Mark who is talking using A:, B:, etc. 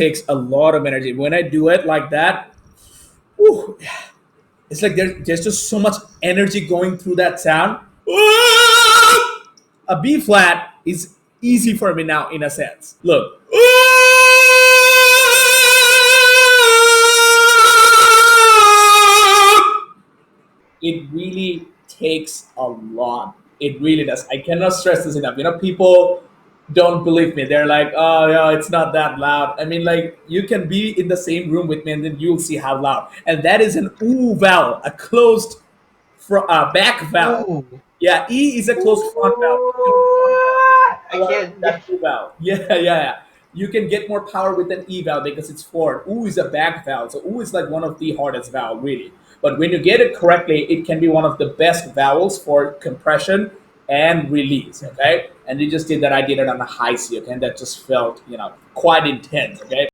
A: takes a lot of energy. When I do it like that, whew, it's like there's just so much energy going through that sound. A B flat is easy for me now in a sense. Look. It really takes a lot. It really does. I cannot stress this enough. People don't believe me. They're like, oh, yeah, it's not that loud. I mean, like, you can be in the same room with me and then you'll see how loud. And that is an ooh vowel, a closed back vowel.
B: Ooh.
A: Yeah, E is a closed front vowel. You can
B: I
A: power
B: can't.
A: that ooh vowel. Yeah, yeah, yeah. You can get more power with an E vowel because it's forward. Ooh is a back vowel. So ooh is like one of the hardest vowel, really. But when you get it correctly, it can be one of the best vowels for compression and release. Okay. And you just did that. I did it on a high C. Okay. And that just felt, quite intense. Okay.